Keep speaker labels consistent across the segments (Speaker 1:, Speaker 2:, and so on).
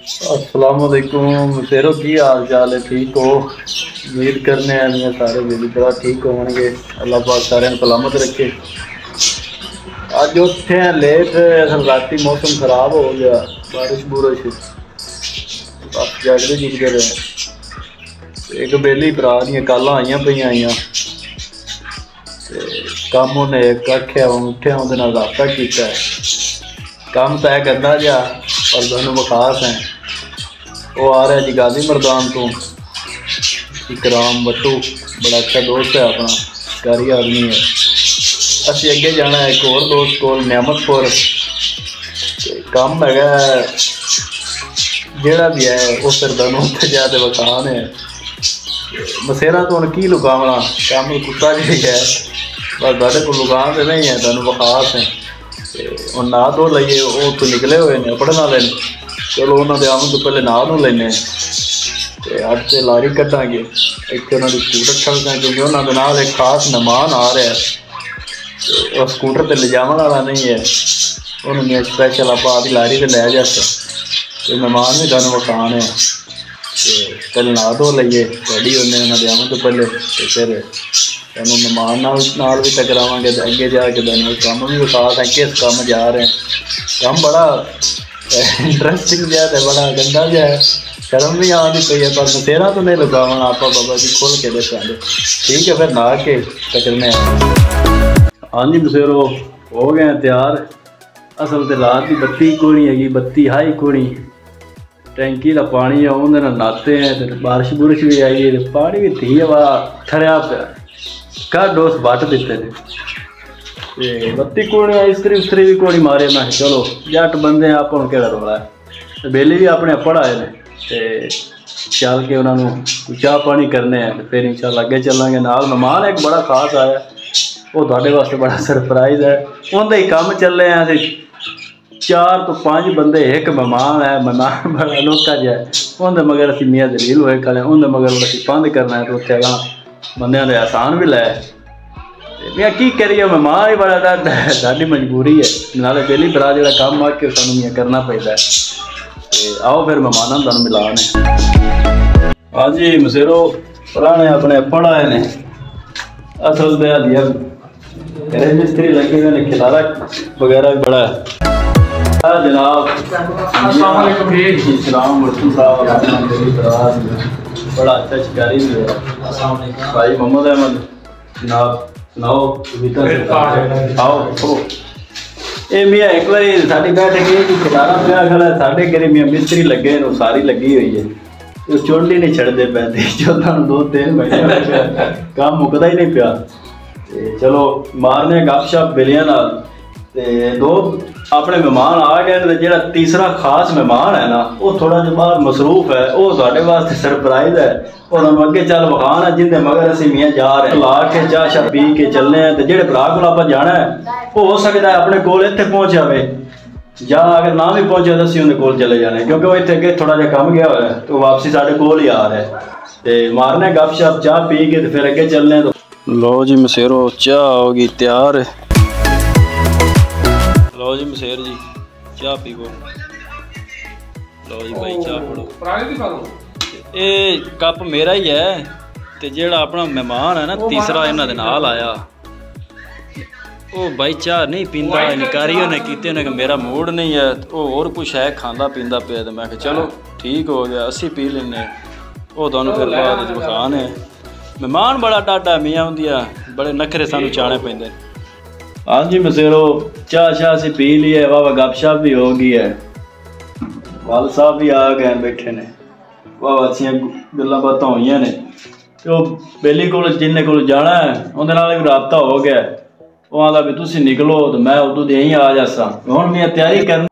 Speaker 1: السلام علیکم سیرو کی حال چال ہے؟ ٹھیک ہو؟ امید کرنے ہیں سارے میری طرح ٹھیک ہوں گے. اللہ پاک سارے سلامت رکھے. اج اٹھے ہیں لیٹ، رات موسم خراب ہو گیا، بارش بورش بس جگتے جگتے رہے. ایک بیلی برا دیا کالاں آئی پہ کم انہیں ایک آخیا اٹھیا اندر رابطہ کیا کام طے کرتا جا اور دونوں بخاص ہیں. وہ آ رہا جی غازی مردان تو اکرام بٹو بڑا اچھا دوست ہے اپنا، شکاری آدمی ہے. اسی اگے جانا ہے ایک اور دوست کو نعمت پور. کام ہے جہاں بھی ہے وہ پھر دونوں اتنے جاتے بخان ہے. مسیرا تو ہوں کی لکاونا کام کتا جی ہے بس سارے کو لکان تو نہیں ہے، دونوں بخاص ہیں. ہوں نہ دھو لئیے، وہ تو نکلے ہوئے ہیں اپنے والے. چلو انہوں نے آن تو پہلے نہ دھو لینے اب تو لاری کٹاں گے. اتنے انہوں نے سکوٹر چھڑکیں کیونکہ انہوں نے نال ایک خاص مہمان آ رہا ہے اور سکوٹر تے لے جانے والا نہیں ہے. انہوں نے اسپیشل آپ آدھی لاری سے لے جاتا تو مہمان بھی دونوں مکان ہے. پہلے نہ دھو لئیے گاڑی انہیں دیا تو پہلے پھر تینوں مہمان نال بھی ٹکراواں گے. اگے جا کے دونوں کام بھی خاص ہیں کس کام جا رہے ہیں. کام بڑا انٹرسٹنگ جہا ہے، بڑا گندا جہا ہے، شرم بھی آتی پی ہے. پر مسیرا تو نہیں لگاوا آپ بابا جی کھول کے دکھا دے. ٹھیک ہے پھر نہ کے ٹکرنے. ہاں جی مسیرو ہو گئے تیار. اصل تو رات کی بتی کونی ہے، بتی ہائی کونی. ٹینکی کا پانی ہے اندر نہاتے ہیں. بارش بورش بھی آئی ہے، پانی بھی تھی ہوا ٹھریا پیا کر ڈوس بٹ دیتے ہیں. بتی کونی استری استری بھی کونی مارے. میں چلو جٹ بندے آپ کو کہڑا رولا ہے. بیلی بھی اپنے پڑھ آئے ہیں چل کے انہوں نے چاہ پانی کرنے ہیں پھر انشاءاللہ اگے چلیں گے. نال مہمان ایک بڑا خاص آیا، وہ تھوڑے واسطے بڑا سرپرائز ہے. اندر ہی کام چل رہے ہیں 4 تو 5 بندے ایک مہمان ہے. مہمان بڑا انوکھا جہا ہے. اندر مگر اسی میاں دلیل ہوئے کھڑے ہیں. اندر مگر اسی بند کرنا ہے تو اتنے گاں بندیاں دے احسان بھی لے میاں کی کریے. مہمان ہی بڑا ساری مجبوری ہے. نالے بیلی برا جڑا کام آ کے سانوں میاں کرنا پڑتا ہے. آؤ پھر مہمانوں تمہیں ملانے. ہاں جی مسیرو پرانے اپنے پڑھ آئے نے. اصل دیا دیا گھر مستری لگے ہوئے نے، کھلارا وغیرہ بھی بڑا ہے. جناب السلام علیکم. السلام ورحمۃ صاحب بڑا اچھا شکاری بھی ہے. السلام علیکم بھائی محمد احمد جناب سناؤ. آؤ یہ میاں ایک بار ساری بیٹھ گئی کہ کھلارا پیا کھڑا ہے. سارے گھر میاں مستری لگے ہیں، ساری لگی ہوئی ہے. وہ چونڈی نہیں چھڑتے پہ جو 2-3 مہینے کام مکتا ہی نہیں پیا. چلو مارنے گپ شپ بلیاں نال. دو اپنے مہمان آ گئے. جہاں تیسرا خاص مہمان ہے نا وہ تھوڑا جہا باہر مصروف ہے، وہ تھوڑے واسطے سرپرائز ہے. اور ہم اگے چل بخان ہے جن کے مگر اسی میاں جا رہے ہیں. لا کے چاہ شاہ پی کے چلنے ہیں. تو جہے برا کو آپ جانا ہے وہ ہو سکتا ہے اپنے کول اتنے پہنچ جائے، یا اگر نہ بھی پہنچے تو اسی اندر کول چلے جانے کیونکہ وہ اتنے اگے تھوڑا جہا کم گیا ہوا ہے تو واپسی سارے کول ہی آ رہا ہے. تو مارنے گپ شپ چاہ پی کے پھر اگے چلنے. تو لو جی مسیرو چاہ ہوگی تیار. لو جی مسیر جی چاہ پیو. لو جی بھائی چاہ پڑو. یہ کپ میرا ہی ہے تے جیڑا اپنا مہمان ہے نا تیسرا انہاں دے نال آیا وہ بھائی چاہ نہیں پیندا. نکاری انہیں کیتے انہیں کہ میرا موڈ نہیں ہے، وہ اور کچھ ہے کھاندا پیندا پیا. تو میں کہ چلو ٹھیک ہو گیا اسی پی لینے. وہ دونوں پھر بعد بخان ہے. مہمان بڑا ٹاٹا میاں ہوندیا بڑے نکھرے سانو چانے پیندے. ہاں جی مسیرو چاہ شاہ سے پی لی ہے. واہ گپ شپ بھی ہو گئی ہے. والد صاحب بھی آ گئے بیٹھے نے. واہ اچھیاں گلاں باتاں ہوئی نے. تو بیلی کو جن کو جانا ہے اندر بھی رابطہ ہو گیا. وہ آتا بھی تسی نکلو تو میں ادو یہیں آ جاسا. ہوں میں تیاری کرنا.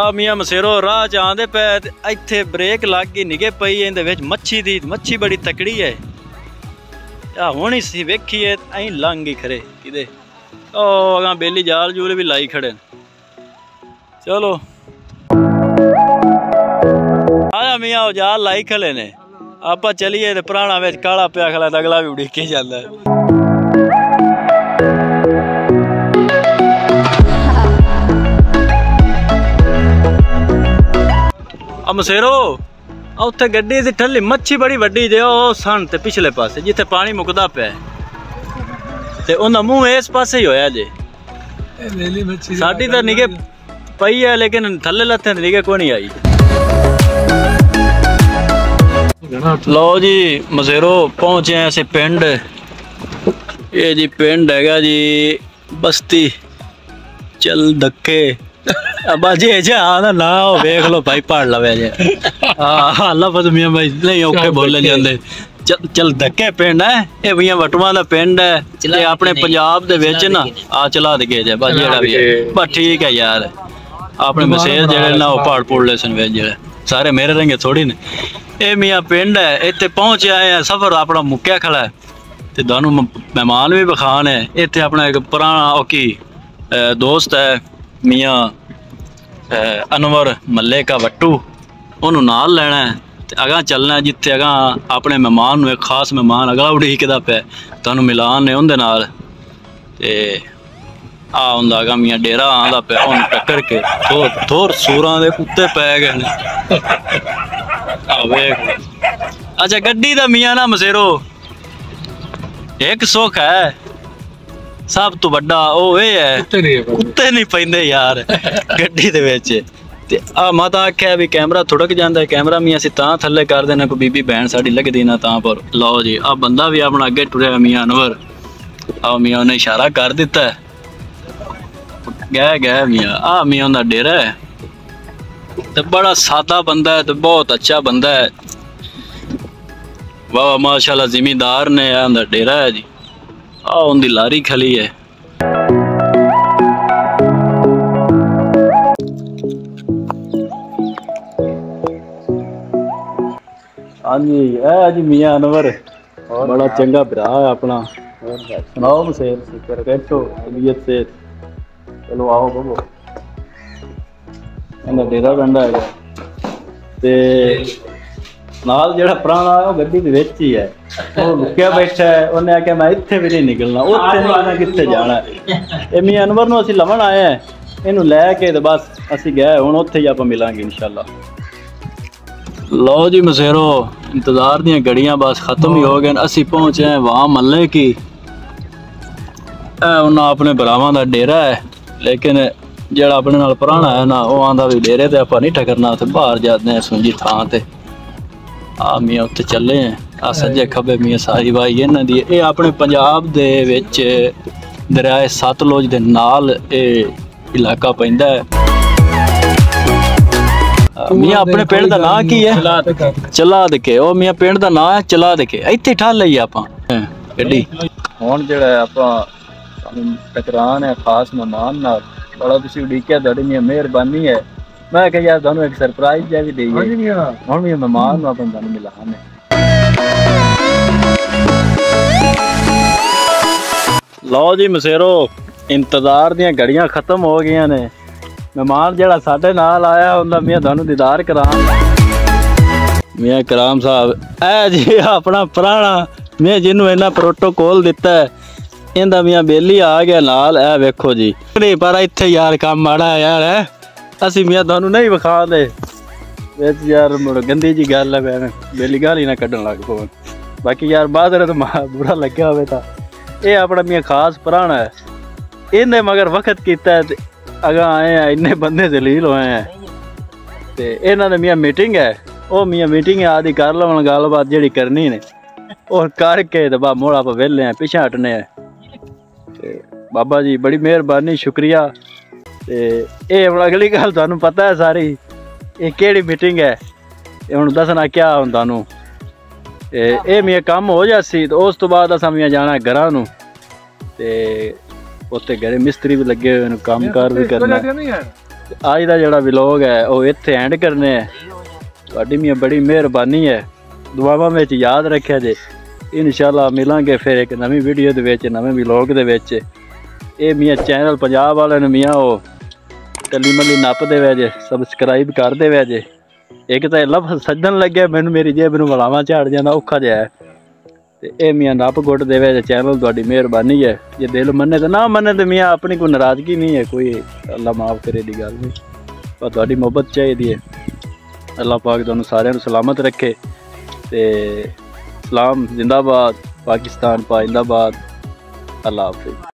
Speaker 1: ਆ ਮੀਆਂ ਮਸੇਰੋ ਰਾਹ ਚ ਆਂਦੇ ਪਏ ਤੇ ਇੱਥੇ ਬ੍ਰੇਕ ਲੱਗ ਗਈ ਨਿਗੇ ਪਈ ਇਹਦੇ ਵਿੱਚ ਮੱਛੀ ਬੜੀ ਤਕੜੀ ਹੈ ਆ ਹੁਣ ਹੀ ਵੇਖੀਏ ਐਂ ਲੰਘ ਗਈ ਖਰੇ ਕਿਤੇ ਉਹ ਅਗਾਂ ਬੇਲੀ ਜਾਲ ਜੂਲ ਵੀ ਲਾਈ ਖੜੇ ਚਲੋ ਆਇਆ ਮੀਆਂ ਉਹ ਜਾਲ ਲਾਈ ਖਲੇ ਨੇ ਆਪਾਂ ਚਲੀਏ ਤੇ ਪੁਰਾਣਾ ਵਿੱਚ ਕਾਲਾ ਪਿਆ ਖਲਾ ਤਾਂ ਅਗਲਾ ਵੀ ਉਡੀਕੇ ਜਾਂਦਾ ਮਸੇਰੋ ਉੱਥੇ ਗੱਡੀ ਦੀ ਠੱਲੀ ਮੱਛੀ ਬੜੀ ਵੱਡੀ ਜੇ ਉਹ ਸਨ ਤੇ ਪਿਛਲੇ ਪਾਸੇ ਜਿੱਥੇ ਪਾਣੀ ਮੁੱਕਦਾ ਪਿਆ ਤੇ ਉਹਦਾ ਮੂੰਹ ਇਸ ਪਾਸੇ ਹੀ ਹੋਇਆ ਜੇ ਸਾਡੀ ਤਾਂ ਨਿਗੇ ਪਈ ਹੈ ਲੇਕਿਨ ਥੱਲੇ ਲੱਥੇ ਨਿਗੇ ਕੋਈ ਨਹੀਂ ਆਈ ਲਓ ਜੀ ਮਸੇਰੋ ਪਹੁੰਚੇ ਅਸੀਂ ਪਿੰਡ ਇਹ ਜੀ ਪਿੰਡ ਹੈਗਾ ਜੀ ਬਸਤੀ ਚਲ ਧੱਕੇ ਬਾਜੀ ਦਾ ਨਾ ਉਹ ਵੇਖ ਲੋ ਭਾਈ ਪੜ ਲਵੇ ਜੇ ਹਾਂ ਲਫ਼ਜ਼ ਮੀਆਂ ਭਾਈ ਨਹੀਂ ਔਖੇ ਬੋਲੇ ਜਾਂਦੇ ਚਲ ਧੱਕੇ ਪਿੰਡ ਹੈ ਇਹ ਵੀਆਂ ਵਟੂਆਂ ਦਾ ਪਿੰਡ ਹੈ ਤੇ ਆਪਣੇ ਪੰਜਾਬ ਦੇ ਵਿੱਚ ਨਾ ਆ ਚਲਾ ਦੇ ਗਏ ਜੇ ਬਸ ਜਿਹੜਾ ਵੀ ਹੈ ਬਸ ਠੀਕ ਹੈ ਯਾਰ ਆਪਣੇ ਮਸੇਰ ਜਿਹੜੇ ਨਾ ਉਹ ਪਹਾੜ ਪੁੜ ਲੈਸਨ ਵਿੱਚ ਜਿਹੜੇ ਸਾਰੇ ਮੇਰੇ ਰੰਗੇ ਥੋੜੀ ਨੇ ਇਹ ਮੀਆਂ ਪਿੰਡ ਹੈ ਇੱਥੇ ਪਹੁੰਚ ਆਏ ਆ ਸਫ਼ਰ ਆਪਣਾ ਮੁੱਕਿਆ ਖੜਾ ਤੇ ਤੁਹਾਨੂੰ ਮਹਿਮਾਨ ਵੀ ਵਿਖਾਣ ਹੈ ਇੱਥੇ ਆਪਣਾ ਇੱਕ ਪੁਰਾਣਾ ਉਹ ਕੀ ਦੋਸਤ ਹੈ ਮੀਆਂ ਅਨਵਰ ਮੱਲੇ ਕਾ ਵੱਟੂ ਉਹਨੂੰ ਨਾਲ ਲੈਣਾ ਤੇ ਅਗਾਂ ਚੱਲਣਾ ਜਿੱਥੇ ਅਗਾਂ ਆਪਣੇ ਮਹਿਮਾਨ ਨੂੰ ਇੱਕ ਖਾਸ ਮਹਿਮਾਨ ਅਗਲਾ ਉਡੀਕਦਾ ਪਿਆ ਤੁਹਾਨੂੰ ਮਿਲਾਨ ਨੇ ਉਹਦੇ ਨਾਲ ਤੇ ਆ ਹੁੰਦਾ ਅਗਾਂ ਮੀਆਂ ਡੇਰਾ ਆਉਂਦਾ ਪਿਆ ਉਹਨੂੰ ਟੱਕਰ ਕੇ ਥੋਰ ਸੂਰਾਂ ਦੇ ਉੱਤੇ ਪੈ ਗਏ ਨੇ ਆ ਵੇਖ ਅੱਛਾ ਗੱਡੀ ਦਾ ਮੀਆਂ ਨਾ ਮਸੇਰੋ ਇੱਕ ਸੁੱਖ ਹੈ ਸਭ ਤੋਂ ਵੱਡਾ ਉਹ ਇਹ ਹੈ ਕੁੱਤੇ ਨਹੀਂ ਪੈਂਦੇ ਯਾਰ ਗੱਡੀ ਦੇ ਵਿੱਚ ਤੇ ਆ ਮਾਤਾ ਆਖਿਆ ਵੀ ਕੈਮਰਾ ਥੁੜਕ ਜਾਂਦਾ ਕੈਮਰਾ ਮੀਆਂ ਅਸੀਂ ਤਾਂ ਥੱਲੇ ਕਰ ਦੇਣਾ ਕੋਈ ਬੀਬੀ ਭੈਣ ਸਾਡੀ ਲੱਗਦੀ ਨਾ ਤਾਂ ਪਰ ਲਓ ਜੀ ਆ ਬੰਦਾ ਵੀ ਆਪਣਾ ਅੱਗੇ ਟੁਰਿਆ ਮੀਆਂ ਅਨਵਰ ਆ ਮੀਆਂ ਉਹਨੇ ਇਸ਼ਾਰਾ ਕਰ ਦਿੱਤਾ ਗਿਆ ਮੀਆਂ ਆ ਮੀਆਂ ਦਾ ਡੇਰਾ ਹੈ ਤੇ ਬੜਾ ਸਾਦਾ ਬੰਦਾ ਹੈ ਤੇ ਬਹੁਤ ਅੱਛਾ ਬੰਦਾ ਹੈ ਵਾਹ ਮਾਸ਼ਾਅੱਲਾ ਜ਼ਿਮੀਂਦਾਰ ਨੇ ਆ ਉਹਦਾ ਡੇਰਾ ਹੈ ਜੀ ਆ ਉਹਦੀ ਲਾਰੀ ਖਲੀ ਹੈ ਹਾਂਜੀ ਇਹ ਜੀ ਮੀਆਂ ਅਨਵਰ ਬੜਾ ਚੰਗਾ ਭਰਾ ਹੈ ਆਪਣਾ ਸੁਣਾਓ ਮਸੇਰ ਫਿਕਰ ਕੈਸੋ ਤਬੀਅਤ ਸੇ ਚਲੋ ਆਓ ਬਬੋ ਇਹਦਾ ਡੇਰਾ ਪੈਂਦਾ ਹੈਗਾ ਤੇ ਨਾਲ ਜਿਹੜਾ ਪੁਰਾਣਾ ਉਹ ਗੱਡੀ ਦੇ ਵਿੱਚ ਹੀ ਹੈ ਉਹ ਲੁਕਿਆ ਬੈਠਾ ਹੈ ਉਹਨੇ ਆਖਿਆ ਮੈਂ ਇੱਥੇ ਵੀ ਨਹੀਂ ਨਿਕਲਣਾ ਉੱਥੇ ਨਹੀਂ ਕਿੱਥੇ ਜਾਣਾ ਇਹ ਮੀਆਂ ਅਨਵਰ ਨੂੰ ਅਸੀਂ ਲਵਣ ਆਏ ਹਾਂ ਇਹਨੂੰ ਲੈ ਕੇ ਤੇ ਬਸ ਅਸੀਂ ਗਏ ਹੁਣ ਉੱਥੇ ਹੀ ਆਪਾਂ ਮਿਲਾਂਗੇ ਇਨਸ਼ਾਅੱਲਾ ਲਓ ਜੀ ਮਸੇਰੋ ਇੰਤਜ਼ਾਰ ਦੀਆਂ ਘੜੀਆਂ ਬਸ ਖਤਮ ਹੀ ਹੋ ਗਏ ਅਸੀਂ ਪਹੁੰਚੇ ਹਾਂ ਵਾਹ ਮੱਲੇ ਕੀ ਇਹ ਉਹਨਾਂ ਆਪਣੇ ਭਰਾਵਾਂ ਦਾ ਡੇਰਾ ਹੈ ਲੇਕਿਨ ਜਿਹੜਾ ਆਪਣੇ ਨਾਲ ਪੁਰਾਣਾ ਹੈ ਨਾ ਉਹ ਆਂਦਾ ਵੀ ਡੇਰੇ ਤੇ ਆਪਾਂ ਨਹੀਂ ਠਕਰਨਾ ਉੱਥੇ ਬਾਹਰ ਜਾਂਦੇ ਹਾਂ ਸੁੰਜੀ ਥਾਂ ਤੇ ਆ ਮੀਆਂ ਉੱਥੇ ਚੱਲੇ ਆ ਆ ਸੱਜੇ ਖੱਬੇ ਮੀਆਂ ਸਾਰੀ ਬਾਈ ਇਹਨਾਂ ਦੀ ਇਹ ਆਪਣੇ ਪੰਜਾਬ ਦੇ ਵਿੱਚ ਦਰਿਆ ਸਤਲੁਜ ਦੇ ਨਾਲ ਇਹ ਇਲਾਕਾ ਪੈਂਦਾ ਹੈ ਮੀਆਂ ਆਪਣੇ ਪਿੰਡ ਦਾ ਨਾਂ ਕੀ ਹੈ ਚਲਾ ਦੇ ਕੇ ਉਹ ਮੀਆਂ ਪਿੰਡ ਦਾ ਨਾਂ ਹੈ ਚਲਾ ਦੇ ਕੇ ਇੱਥੇ ਠਾਲ ਲਈ ਆਪਾਂ ਗੱਡੀ ਹੁਣ ਜਿਹੜਾ ਆਪਾਂ ਸਾਨੂੰ ਟਕਰਾਨ ਹੈ ਖਾਸ ਮਹਿਮਾਨ ਨਾਲ ਬੜਾ ਤੁਸੀਂ ਉਡੀਕਿਆ ਤੁਹਾਡੀ ਮੀਆਂ ਮਿਹਰਬਾਨੀ ਹੈ ਮੈਂ ਕਿਹਾ ਯਾਰ ਤੁਹਾਨੂੰ ਇੱਕ ਸਰਪ੍ਰਾਈਜ਼ ਜਿਹਾ ਵੀ ਦੇਈਏ ਹੁਣ ਵੀ ਮਹਿਮਾਨ ਨੂੰ ਆਪਾਂ ਤੁਹਾਨੂੰ ਮਿਲਾਣੇ ਲਓ ਜੀ ਮਸੇਰੋ ਇੰਤਜ਼ਾਰ ਦੀਆਂ ਘੜੀਆਂ ਖਤਮ ਹੋ ਗਈਆਂ ਨੇ ਮਹਿਮਾਨ ਜਿਹੜਾ ਸਾਡੇ ਨਾਲ ਆਇਆ ਹੁੰਦਾ ਮੀਆਂ ਤੁਹਾਨੂੰ ਦੀਦਾਰ ਕਰਾਂ ਮੀਆਂ ਕਰਾਮ ਸਾਹਿਬ ਇਹ ਜੀ ਆਪਣਾ ਪੁਰਾਣਾ ਮੈਂ ਜਿਹਨੂੰ ਇਹਨਾਂ ਪ੍ਰੋਟੋਕੋਲ ਦਿੱਤਾ ਇਹਦਾ ਮੀਆਂ ਬੇਲੀ ਆ ਗਿਆ ਨਾਲ ਇਹ ਵੇਖੋ ਜੀ ਨਹੀਂ ਪਰ ਇੱਥੇ ਯਾਰ ਕੰਮ ਮਾੜਾ ਯਾਰ ਹੈ ਅਸੀਂ ਮੀਆਂ ਤੁਹਾਨੂੰ ਨਹੀਂ ਵਿਖਾਉਂਦੇ ਵਿੱਚ ਯਾਰ ਮੁੜ ਗੰਦੀ ਜੀ ਗੱਲ ਹੈ ਬੇਲੀ ਗਾਲ ਹੀ ਨਾ ਕੱਢਣ ਲੱਗ ਪਵਨ ਬਾਕੀ ਯਾਰ ਬਾਦਰ ਤਾਂ ਬੁਰਾ ਲੱਗਿਆ ਹੋਵੇ ਤਾਂ ਇਹ ਆਪਣਾ ਮੀਆਂ ਖਾਸ ਪੁਰਾਣਾ ਹੈ ਇਹਨੇ ਮਗਰ ਵਕਤ ਕੀਤਾ ਤੇ ਅਗਾਂ ਆਏ ਆ ਇੰਨੇ ਬੰਦੇ ਦਲੀਲ ਹੋਏ ਆ ਤੇ ਇਹਨਾਂ ਦੇ ਮੀਆਂ ਮੀਟਿੰਗ ਹੈ ਉਹ ਮੀਆਂ ਮੀਟਿੰਗ ਆਦਿ ਕਰ ਲਵਣ ਗੱਲਬਾਤ ਜਿਹੜੀ ਕਰਨੀ ਨੇ ਉਹ ਕਰਕੇ ਤੇ ਬਾ ਮੋੜ ਆਪਾਂ ਵਿਹਲੇ ਆ ਪਿੱਛੇ ਹਟਨੇ ਆ ਤੇ ਬਾਬਾ ਜੀ ਬੜੀ ਮਿਹਰਬਾਨੀ ਸ਼ੁਕਰੀਆ ਤੇ ਇਹ ਹੁਣ ਅਗਲੀ ਗੱਲ ਤੁਹਾਨੂੰ ਪਤਾ ਹੈ ਸਾਰੀ ਇਹ ਕਿਹੜੀ ਮੀਟਿੰਗ ਹੈ ਇਹ ਹੁਣ ਦੱਸਣਾ ਕਿਆ ਹੁਣ ਤੁਹਾਨੂੰ ਇਹ ਮੀਆਂ ਕੰਮ ਹੋ ਜਾਸੀ ਤੇ ਉਸ ਤੋਂ ਬਾਅਦ ਅਸਾਂ ਮੀਆਂ ਜਾਣਾ ਘਰਾਂ ਨੂੰ ਤੇ ਉੱਥੇ ਘਰੇ ਮਿਸਤਰੀ ਵੀ ਲੱਗੇ ਹੋਏ ਨੇ ਕੰਮ ਕਾਰ ਵੀ ਕਰਨਾ ਅੱਜ ਦਾ ਜਿਹੜਾ ਵਲੌਗ ਹੈ ਉਹ ਇੱਥੇ ਐਂਡ ਕਰਨੇ ਹੈ। ਤੁਹਾਡੀ ਮੀਆਂ ਬੜੀ ਮਿਹਰਬਾਨੀ ਹੈ, ਦੁਆਵਾਂ ਵਿੱਚ ਯਾਦ ਰੱਖਿਆ ਜੇ। ਇਨਸ਼ਾਅੱਲਾ ਮਿਲਾਂਗੇ ਫਿਰ ਇੱਕ ਨਵੀਂ ਵੀਡੀਓ ਦੇ ਵਿੱਚ, ਨਵੇਂ ਵਲੌਗ ਦੇ ਵਿੱਚ। ਇਹ ਮੀਆਂ ਚੈਨਲ ਪੰਜਾਬ ਵਾਲਿਆਂ ਨੂੰ ਮੀਆਂ ਉਹ ਟੱਲੀ ਮੱਲੀ ਨੱਪ ਦੇਵੇ ਜੇ, ਸਬਸਕ੍ਰਾਈਬ ਕਰ ਦੇਵੇ ਜੇ। ਇੱਕ ਤਾਂ ਲਫ਼ਜ਼ ਸੱਜਣ ਲੱਗਿਆ ਮੈਨੂੰ, ਮੇਰੀ ਜੇਬ ਨੂੰ ਵਲਾਵਾਂ ਝਾੜ ਜਾਂਦਾ, ਔਖਾ ਜਿਹਾ ਹੈ। ਤੇ ਇਹ ਮੀਆਂ ਨੱਪ ਗੁੱਟ ਦੇਵੇ ਜੇ ਚੈਨਲ, ਤੁਹਾਡੀ ਮਿਹਰਬਾਨੀ ਹੈ। ਜੇ ਦਿਲ ਮੰਨੇ ਤਾਂ ਨਾ ਮੰਨੇ ਤੇ ਮੀਆਂ ਆਪਣੀ ਕੋਈ ਨਾਰਾਜ਼ਗੀ ਨਹੀਂ ਹੈ, ਕੋਈ ਅੱਲਾ ਮਾफ़ ਕਰੇ ਦੀ ਗੱਲ ਨਹੀਂ, ਪਰ ਤੁਹਾਡੀ ਮੁਹੱਬਤ ਚਾਹੀਦੀ ਹੈ। ਅੱਲਾਹ ਪਾਕ ਤੁਹਾਨੂੰ ਸਾਰਿਆਂ ਨੂੰ ਸਲਾਮਤ ਰੱਖੇ। ਤੇ ਇਸਲਾਮ ਜ਼ਿੰਦਾਬਾਦ, ਪਾਕਿਸਤਾਨ ਪਾਇੰਦਾਬਾਦ। ਅੱਲਾਹ ਹਾਫਿਜ਼।